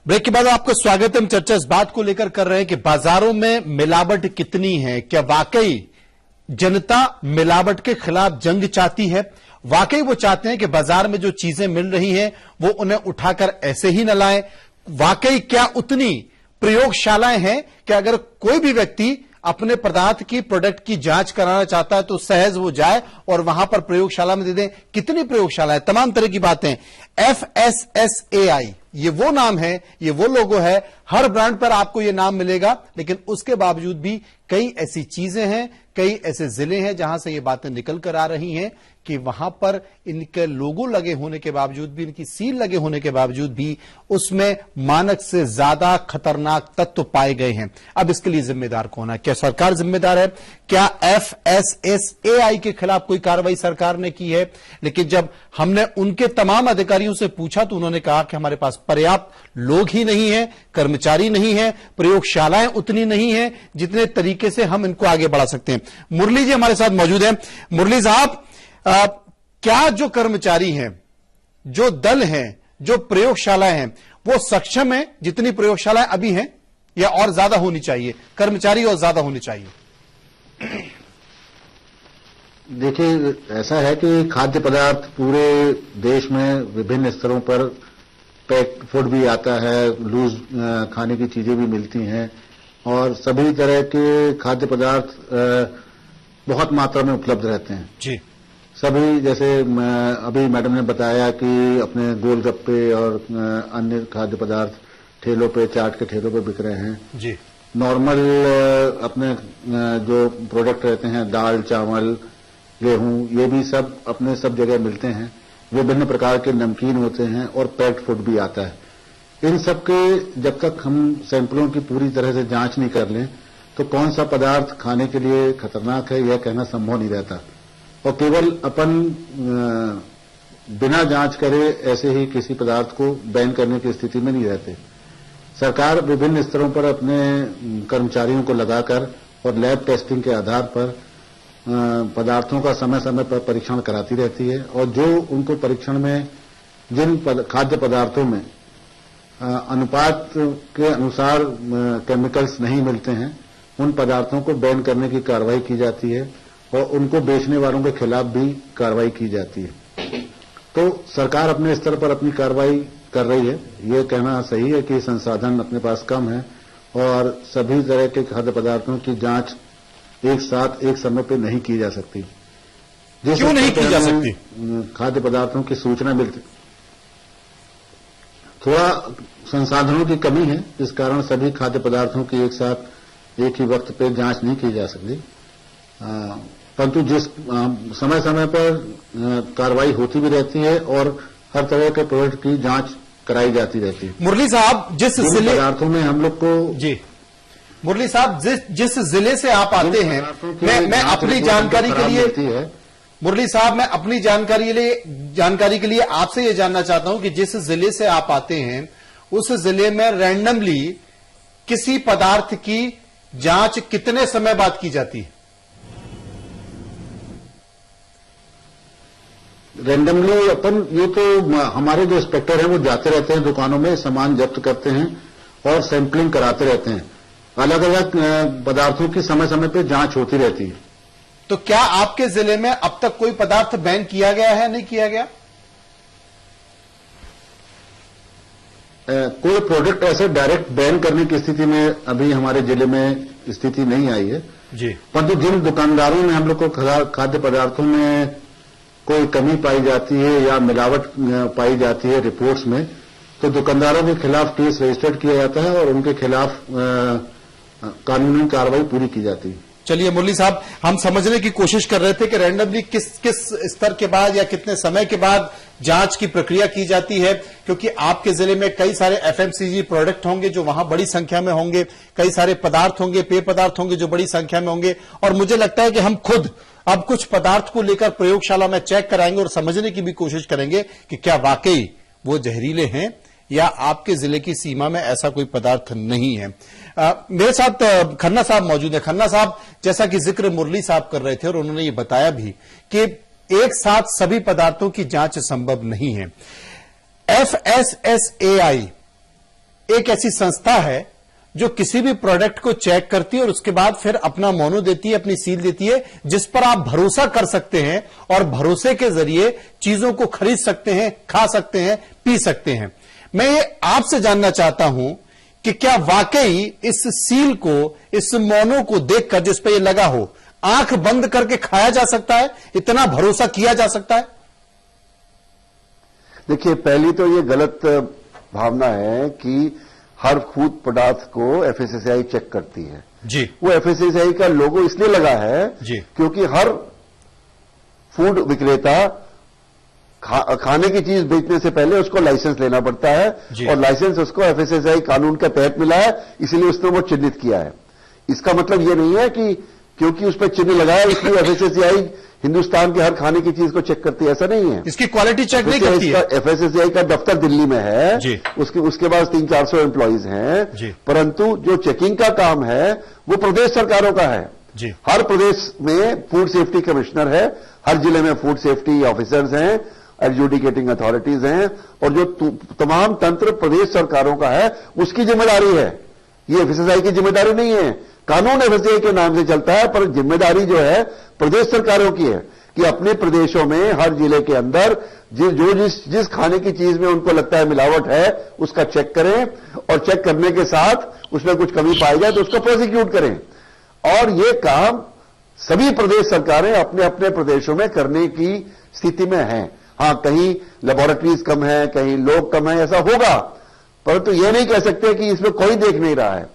Break के बाद आपका स्वागत है। हम चर्चा इस बात को लेकर कर रहे हैं कि बाजारों में मिलावट कितनी है। क्या वाकई जनता मिलावट के खिलाफ जंग चाहती है? वाकई वो चाहते हैं कि बाजार में जो चीजें मिल रही हैं वो उन्हें उठाकर ऐसे ही न लाएं? वाकई क्या उतनी प्रयोगशालाएं हैं कि अगर कोई भी व्यक्ति अपने पदार्थ की प्रोडक्ट की जांच कराना चाहता है तो सहज वो जाए और वहां पर प्रयोगशाला में दे दें? कितनी प्रयोगशालाएं, तमाम तरह की बातें। FSSAI ये वो नाम है, ये वो लोगो है, हर ब्रांड पर आपको ये नाम मिलेगा, लेकिन उसके बावजूद भी कई ऐसी चीजें हैं, कई ऐसे जिले हैं जहां से ये बातें निकल कर आ रही हैं कि वहां पर इनके लोगो लगे होने के बावजूद भी, इनकी सील लगे होने के बावजूद भी उसमें मानक से ज्यादा खतरनाक तत्व पाए गए हैं। अब इसके लिए जिम्मेदार कौन है? क्या सरकार जिम्मेदार है? क्या FSSAI के खिलाफ कोई कार्रवाई सरकार ने की है? लेकिन जब हमने उनके तमाम अधिकारियों से पूछा तो उन्होंने कहा कि हमारे पास पर्याप्त लोग ही नहीं है, कर्मचारी नहीं है, प्रयोगशालाएं उतनी नहीं है जितने तरीके से हम इनको आगे बढ़ा सकते हैं। मुरली जी हमारे साथ मौजूद हैं। मुरली साहब, क्या जो कर्मचारी हैं, जो दल हैं, जो प्रयोगशालाएं हैं, वो सक्षम है जितनी प्रयोगशालाएं अभी हैं, या और ज्यादा होनी चाहिए? कर्मचारी और ज्यादा होने चाहिए? देखिए, ऐसा है कि खाद्य पदार्थ पूरे देश में विभिन्न स्तरों पर पैक्ड फूड भी आता है, लूज खाने की चीजें भी मिलती हैं और सभी तरह के खाद्य पदार्थ बहुत मात्रा में उपलब्ध रहते हैं जी। सभी, जैसे अभी मैडम ने बताया कि अपने गोलगप्पे और अन्य खाद्य पदार्थ ठेलों पे, चाट के ठेलों पे बिक रहे हैं जी। नॉर्मल अपने जो प्रोडक्ट रहते हैं, दाल, चावल, गेहूं, ये भी सब अपने सब जगह मिलते हैं। विभिन्न प्रकार के नमकीन होते हैं और पैक्ड फूड भी आता है। इन सब के जब तक हम सैंपलों की पूरी तरह से जांच नहीं कर लें तो कौन सा पदार्थ खाने के लिए खतरनाक है यह कहना संभव नहीं रहता। और केवल अपन बिना जांच करे ऐसे ही किसी पदार्थ को बैन करने की स्थिति में नहीं रहते। सरकार विभिन्न स्तरों पर अपने कर्मचारियों को लगाकर और लैब टेस्टिंग के आधार पर पदार्थों का समय समय पर परीक्षण कराती रहती है और जो उनको परीक्षण में जिन खाद्य पदार्थों में अनुपात के अनुसार केमिकल्स नहीं मिलते हैं उन पदार्थों को बैन करने की कार्रवाई की जाती है और उनको बेचने वालों के खिलाफ भी कार्रवाई की जाती है। तो सरकार अपने स्तर पर अपनी कार्रवाई कर रही है। ये कहना सही है कि संसाधन अपने पास कम है और सभी तरह के खाद्य पदार्थों की जांच एक साथ एक समय पर नहीं की जा सकती। क्यों नहीं की जा सकती? खाद्य पदार्थों की सूचना मिलती, थोड़ा संसाधनों की कमी है, इस कारण सभी खाद्य पदार्थों की एक साथ एक ही वक्त पे जांच नहीं की जा सकती। परंतु जिस समय समय पर कार्रवाई होती भी रहती है और हर तरह के प्रोडक्ट की जांच कराई जाती रहती है। मुरली साहब, जिस जिले पदार्थों में हम लोग को जी, मुरली साहब, जिस जिले से आप आते हैं, मैं अपनी जानकारी के लिए, मुरली साहब, मैं अपनी जानकारी के लिए आपसे ये जानना चाहता हूं कि जिस जिले से आप आते हैं उस जिले में रैंडमली किसी पदार्थ की जांच कितने समय बाद की जाती है? रैंडमली अपन, ये तो हमारे जो इंस्पेक्टर हैं वो जाते रहते हैं दुकानों में, सामान जब्त करते हैं और सैंपलिंग कराते रहते हैं। अलग अलग पदार्थों की समय समय पर जांच होती रहती है। तो क्या आपके जिले में अब तक कोई पदार्थ बैन किया गया है, नहीं किया गया? कोई प्रोडक्ट ऐसे डायरेक्ट बैन करने की स्थिति में अभी हमारे जिले में स्थिति नहीं आई है जी। परंतु जिन दुकानदारों में हम लोग को खाद्य पदार्थों में कोई कमी पाई जाती है या मिलावट पाई जाती है रिपोर्ट्स में, तो दुकानदारों के खिलाफ केस रजिस्टर्ड किया जाता है और उनके खिलाफ कानूनी कार्रवाई पूरी की जाती है। चलिए मुरली साहब, हम समझने की कोशिश कर रहे थे कि रैंडमली किस स्तर के बाद या कितने समय के बाद जांच की प्रक्रिया की जाती है, क्योंकि आपके जिले में कई सारे FMCG प्रोडक्ट होंगे जो वहां बड़ी संख्या में होंगे, कई सारे पदार्थ होंगे, पेय पदार्थ होंगे जो बड़ी संख्या में होंगे, और मुझे लगता है कि हम खुद अब कुछ पदार्थ को लेकर प्रयोगशाला में चेक कराएंगे और समझने की भी कोशिश करेंगे कि क्या वाकई वो जहरीले हैं या आपके जिले की सीमा में ऐसा कोई पदार्थ नहीं है। मेरे साथ खन्ना साहब मौजूद है। खन्ना साहब, जैसा कि जिक्र मुरली साहब कर रहे थे और उन्होंने ये बताया भी कि एक साथ सभी पदार्थों की जांच संभव नहीं है। FSSAI एक ऐसी संस्था है जो किसी भी प्रोडक्ट को चेक करती है और उसके बाद फिर अपना मोनो देती है, अपनी सील देती है, जिस पर आप भरोसा कर सकते हैं और भरोसे के जरिए चीजों को खरीद सकते हैं, खा सकते हैं, पी सकते हैं। मैं ये आपसे जानना चाहता हूं कि क्या वाकई इस सील को, इस मोनो को देखकर जिस पर यह लगा हो, आंख बंद करके खाया जा सकता है? इतना भरोसा किया जा सकता है? देखिए, पहली तो ये गलत भावना है कि हर फूड पदार्थ को एफएसएसआई चेक करती है जी। वो एफएसएसआई का लोगो इसलिए लगा है जी, क्योंकि हर फूड विक्रेता खाने की चीज बेचने से पहले उसको लाइसेंस लेना पड़ता है और लाइसेंस उसको एफएसएसआई कानून के तहत मिला है, इसलिए उसने वो चिन्हित किया है। इसका मतलब ये नहीं है कि क्योंकि उस पर चिन्ह लगाया इसलिए एफएसएसआई हिंदुस्तान के हर खाने की चीज को चेक करती है, ऐसा नहीं है। इसकी क्वालिटी चेक नहीं करती है। एफएसएसआई का दफ्तर दिल्ली में है जी। उसके पास 300-400 एम्प्लॉइज हैं, परंतु जो चेकिंग का काम है वो प्रदेश सरकारों का है जी। हर प्रदेश में फूड सेफ्टी कमिश्नर है, हर जिले में फूड सेफ्टी ऑफिसर्स हैं, एडजुडिकेटिंग अथॉरिटीज हैं, और जो तमाम तंत्र प्रदेश सरकारों का है उसकी जिम्मेदारी है। ये एफएसएसआई की जिम्मेदारी नहीं है। कानून एफएसएसआई के नाम से चलता है, पर जिम्मेदारी जो है प्रदेश सरकारों की है कि अपने प्रदेशों में हर जिले के अंदर जिस खाने की चीज में उनको लगता है मिलावट है उसका चेक करें, और चेक करने के साथ उसमें कुछ कमी पाई जाए तो उसको प्रोसिक्यूट करें। और ये काम सभी प्रदेश सरकारें अपने अपने प्रदेशों में करने की स्थिति में हैं। हां, कहीं लेबोरेटरीज कम है, कहीं लोग कम है, ऐसा होगा, परंतु यह नहीं कह सकते कि इसमें कोई देख नहीं रहा है।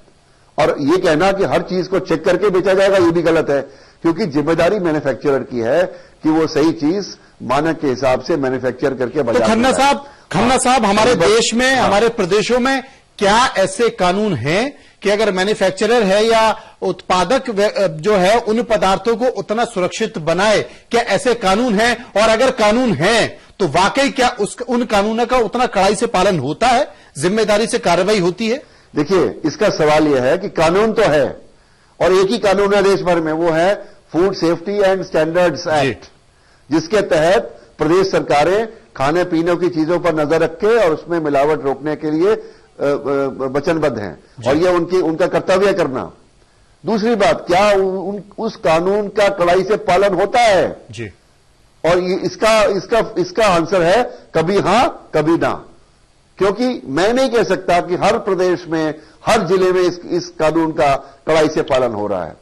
और ये कहना कि हर चीज को चेक करके बेचा जाएगा, ये भी गलत है, क्योंकि जिम्मेदारी मैन्युफैक्चरर की है कि वो सही चीज मानक के हिसाब से मैन्युफैक्चर करके बाजार। तो खन्ना साहब, हमारे देश में, हमारे प्रदेशों में क्या ऐसे कानून हैं कि अगर मैन्युफैक्चरर है या उत्पादक जो है उन पदार्थों को उतना सुरक्षित बनाए? क्या ऐसे कानून हैं? और अगर कानून हैं तो वाकई क्या उन कानूनों का उतना कड़ाई से पालन होता है, जिम्मेदारी से कार्रवाई होती है? देखिए, इसका सवाल यह है कि कानून तो है और एक ही कानून है देश भर में, वो है food safety and standards act, जिसके तहत प्रदेश सरकारें खाने पीने की चीजों पर नजर रख के और उसमें मिलावट रोकने के लिए वचनबद्ध हैं, और यह उनका कर्तव्य करना। दूसरी बात, क्या उस कानून का कड़ाई से पालन होता है जी? और इसका आंसर है कभी हां कभी ना, क्योंकि मैं नहीं कह सकता कि हर प्रदेश में, हर जिले में इस कानून का कड़ाई से पालन हो रहा है।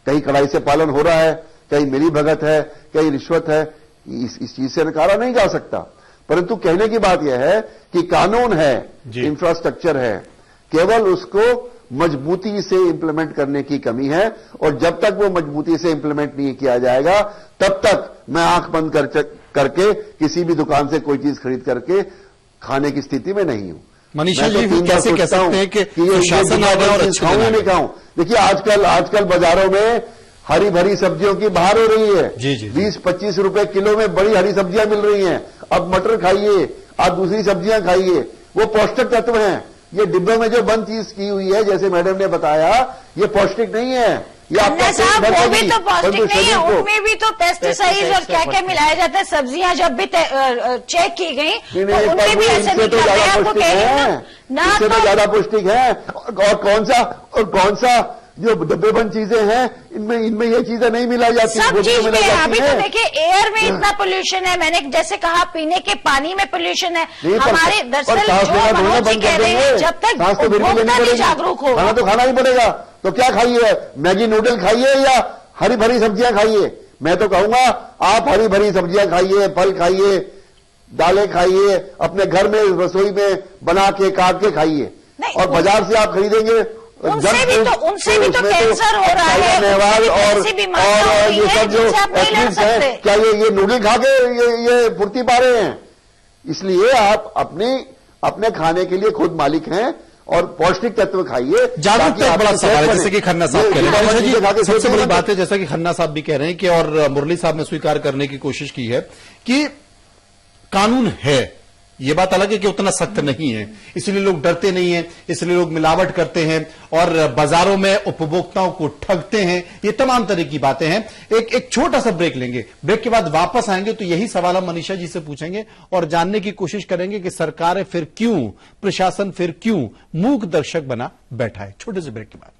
कहीं कड़ाई से पालन हो रहा है, कहीं मिली भगत है, कहीं रिश्वत है, इस चीज से नकारा नहीं जा सकता। परंतु कहने की बात यह है कि कानून है, इंफ्रास्ट्रक्चर है, केवल उसको मजबूती से इंप्लीमेंट करने की कमी है, और जब तक वो मजबूती से इंप्लीमेंट नहीं किया जाएगा तब तक मैं आंख बंद करके किसी भी दुकान से कोई चीज खरीद करके खाने की स्थिति में नहीं हूं। मनीषा जी, कैसे कह सकते हैं कि ये शासन आ गया और अच्छा नहीं कहूं? देखिए, आजकल बाजारों में हरी भरी सब्जियों की बहार हो रही है। 20-25 रुपए किलो में बड़ी हरी सब्जियां मिल रही हैं। अब मटर खाइए, आप दूसरी सब्जियां खाइए, वो पौष्टिक तत्व हैं। ये डिब्बे में जो बंद चीज की हुई है, जैसे मैडम ने बताया, ये पौष्टिक नहीं है। साहब, वो भी तो पौष्टिक नहीं है, उनमें भी तो पेस्टिसाइड और क्या क्या मिलाया जाता है। सब्जियां जब भी चेक की गई तो उनमें भी ऐसे तो ज्यादा पौष्टिक है। और कौन सा जो डब्बेबंद चीजें हैं, इनमें ये चीजें नहीं मिलाई जाती। सब चीज में अभी तो देखिए, एयर में इतना पोल्यूशन है, मैंने जैसे कहा पीने के पानी में पोल्यूशन है। हमारे दरअसल जो मनोज जी कह रहे हैं, जब तक उपभोक्ता नहीं जागरूक होगा, खाना तो खाना ही पड़ेगा। तो क्या खाइए, मैगी नूडल खाइए या हरी भरी सब्जियां खाइए? मैं तो कहूंगा आप हरी भरी सब्जियां खाइए, फल खाइए, दालें खाइए, अपने घर में रसोई में बना के काट के खाइए। और बाजार से आप खरीदेंगे, उनसे भी तो कैंसर हो रहा है, और ये सब जो एथलीट्स हैं, क्या ये नूडल खा के ये फुर्ती पा रहे हैं? इसलिए आप अपने खाने के लिए खुद मालिक हैं और पौष्टिक तत्व खाइए। जागरूकता एक बड़ा सवाल है, जैसे कि खन्ना साहब कह रहे हैं। सबसे बड़ी बात है, जैसा कि खन्ना साहब भी कह रहे हैं कि, और मुरली साहब ने स्वीकार करने की कोशिश की है कि कानून है, ये बात अलग है कि उतना सख्त नहीं है, इसलिए लोग डरते नहीं हैं, इसलिए लोग मिलावट करते हैं और बाजारों में उपभोक्ताओं को ठगते हैं। ये तमाम तरह की बातें हैं। एक छोटा सा ब्रेक लेंगे, ब्रेक के बाद वापस आएंगे तो यही सवाल हम मनीषा जी से पूछेंगे और जानने की कोशिश करेंगे कि सरकारें फिर क्यों, प्रशासन फिर क्यों मूक दर्शक बना बैठा है। छोटे से ब्रेक के बाद